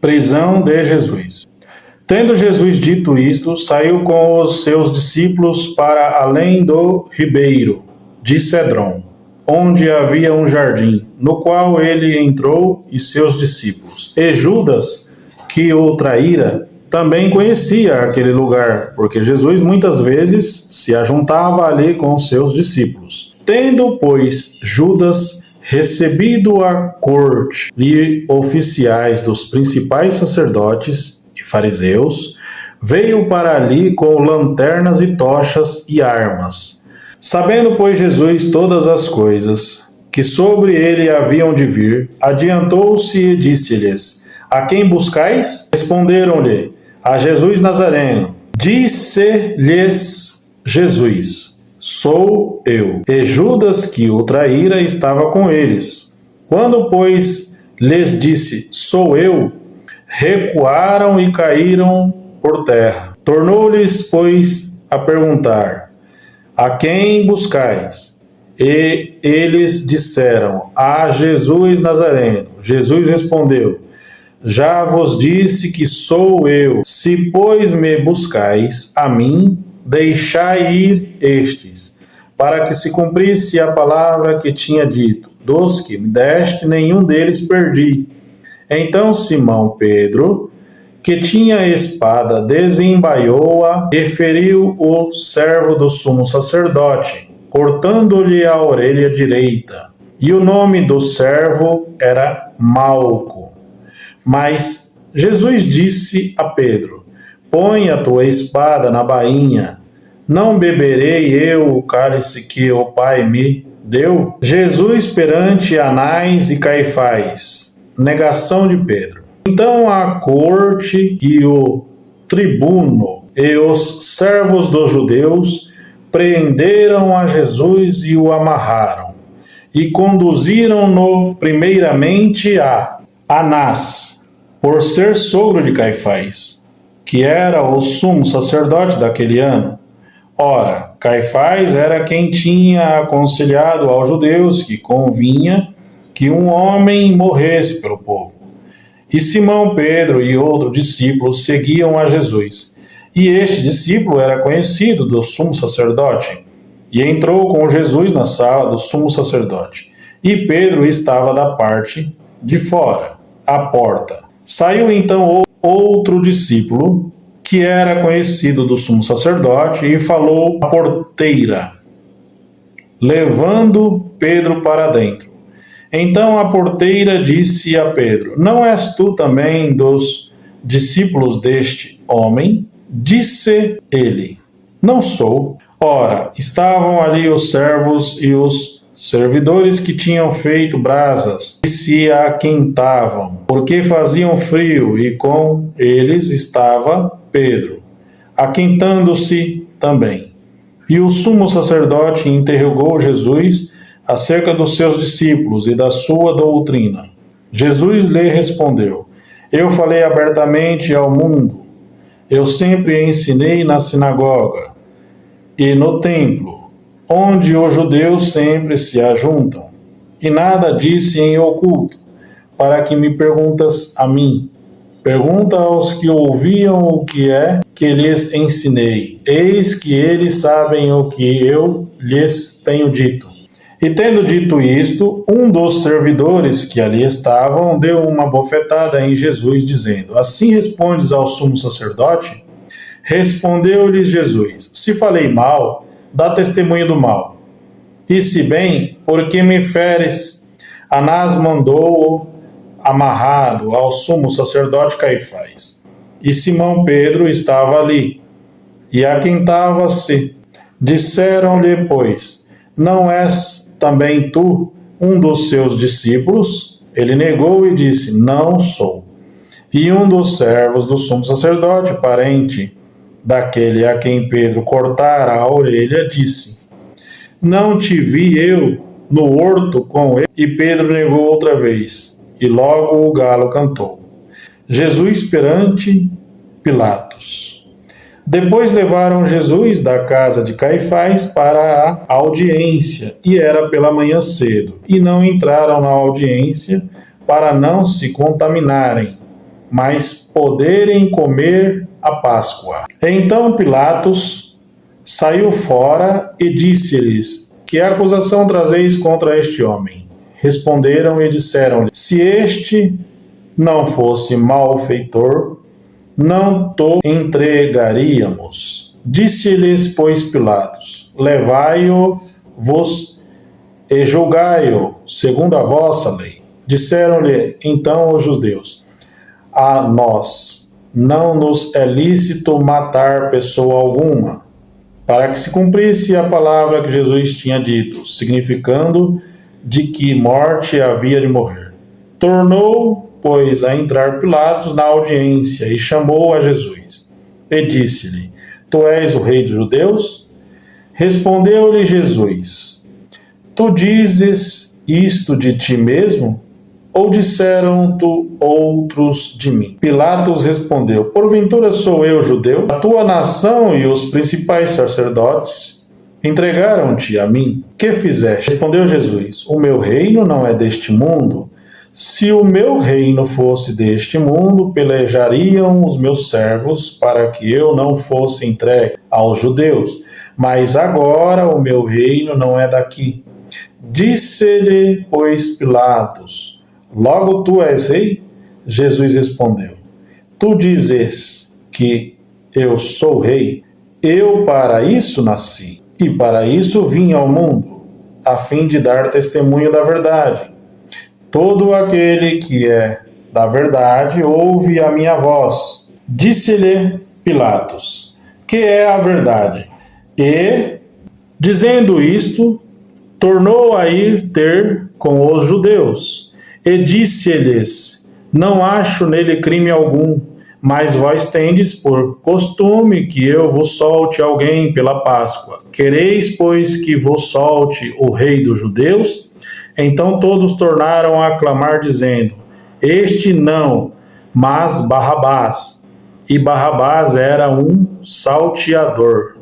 Prisão de Jesus. Tendo Jesus dito isto, saiu com os seus discípulos para além do ribeiro de Cedron, onde havia um jardim, no qual ele entrou e seus discípulos. E Judas, que o traíra, também conhecia aquele lugar, porque Jesus muitas vezes se ajuntava ali com seus discípulos. Tendo, pois, Judas recebido a corte e oficiais dos principais sacerdotes e fariseus, veio para ali com lanternas e tochas e armas. Sabendo, pois, Jesus todas as coisas que sobre ele haviam de vir, adiantou-se e disse-lhes: A quem buscais? Responderam-lhe: A Jesus Nazareno. Disse-lhes Jesus: Sou eu. E Judas, que o traíra, estava com eles. Quando, pois, lhes disse: Sou eu, recuaram e caíram por terra. Tornou-lhes, pois, a perguntar: A quem buscais? E eles disseram: A Jesus Nazareno. Jesus respondeu: Já vos disse que sou eu. Se, pois, me buscais a mim, deixai ir estes, para que se cumprisse a palavra que tinha dito: Dos que me deste, nenhum deles perdi. Então Simão Pedro, que tinha a espada, desembaiou-a e feriu o servo do sumo sacerdote, cortando-lhe a orelha direita. E o nome do servo era Malco. Mas Jesus disse a Pedro: Põe a tua espada na bainha. Não beberei eu o cálice que o Pai me deu? Jesus perante Anás e Caifás. Negação de Pedro. Então a corte e o tribuno e os servos dos judeus prenderam a Jesus e o amarraram, e conduziram-no primeiramente a Anás, por ser sogro de Caifás, que era o sumo sacerdote daquele ano. Ora, Caifás era quem tinha aconselhado aos judeus que convinha que um homem morresse pelo povo. E Simão Pedro e outro discípulo seguiam a Jesus. E este discípulo era conhecido do sumo sacerdote, e entrou com Jesus na sala do sumo sacerdote. E Pedro estava da parte de fora, à porta. Saiu então outro discípulo, que era conhecido do sumo sacerdote, e falou à porteira, levando Pedro para dentro. Então a porteira disse a Pedro: Não és tu também dos discípulos deste homem? Disse ele: Não sou. Ora, estavam ali os servos e os servidores que tinham feito brasas e se aquentavam, porque faziam frio, e com eles estava Pedro, aquentando-se também. E o sumo sacerdote interrogou Jesus acerca dos seus discípulos e da sua doutrina. Jesus lhe respondeu: Eu falei abertamente ao mundo. Eu sempre ensinei na sinagoga e no templo, onde os judeus sempre se ajuntam, e nada disse em oculto, para que me perguntas a mim. Pergunta aos que ouviam o que é que lhes ensinei. Eis que eles sabem o que eu lhes tenho dito. E tendo dito isto, um dos servidores que ali estavam deu uma bofetada em Jesus, dizendo: Assim respondes ao sumo sacerdote? Respondeu-lhes Jesus: Se falei mal, dá testemunho do mal. E se bem, por que me feres? Anás mandou-o amarrado ao sumo sacerdote Caifás. E Simão Pedro estava ali, e aquentava-se. Disseram-lhe, pois: Não és também tu um dos seus discípulos? Ele negou e disse: Não sou. E um dos servos do sumo sacerdote, parente daquele a quem Pedro cortara a orelha, disse: Não te vi eu no horto com ele? E Pedro negou outra vez, e logo o galo cantou. Jesus perante Pilatos. Depois levaram Jesus da casa de Caifás para a audiência, e era pela manhã cedo, e não entraram na audiência para não se contaminarem. mas poderem comer a Páscoa. Então Pilatos saiu fora e disse-lhes: que acusação trazeis contra este homem? Responderam e disseram-lhe: se este não fosse malfeitor, não te entregaríamos. Disse-lhes, pois, Pilatos: levai-o-vos e julgai-o, segundo a vossa lei. Disseram-lhe então os judeus: a nós não nos é lícito matar pessoa alguma, para que se cumprisse a palavra que Jesus tinha dito, significando de que morte havia de morrer. Tornou, pois, a entrar Pilatos na audiência e chamou a Jesus. E disse-lhe: tu és o rei dos judeus? Respondeu-lhe Jesus: tu dizes isto de ti mesmo? Ou disseram-te outros de mim? Pilatos respondeu: porventura sou eu judeu? A tua nação e os principais sacerdotes entregaram-te a mim. Que fizeste? Respondeu Jesus: o meu reino não é deste mundo. Se o meu reino fosse deste mundo, pelejariam os meus servos para que eu não fosse entregue aos judeus. Mas agora o meu reino não é daqui. Disse-lhe, pois, Pilatos: logo tu és rei? Jesus respondeu: tu dizes que eu sou rei. Eu para isso nasci, e para isso vim ao mundo, a fim de dar testemunho da verdade. Todo aquele que é da verdade ouve a minha voz. Disse-lhe Pilatos: que é a verdade? E, dizendo isto, tornou a ir ter com os judeus. E disse-lhes: não acho nele crime algum, mas vós tendes por costume que eu vos solte alguém pela Páscoa. Quereis, pois, que vos solte o rei dos judeus? Então todos tornaram a clamar, dizendo: este não, mas Barrabás. E Barrabás era um salteador.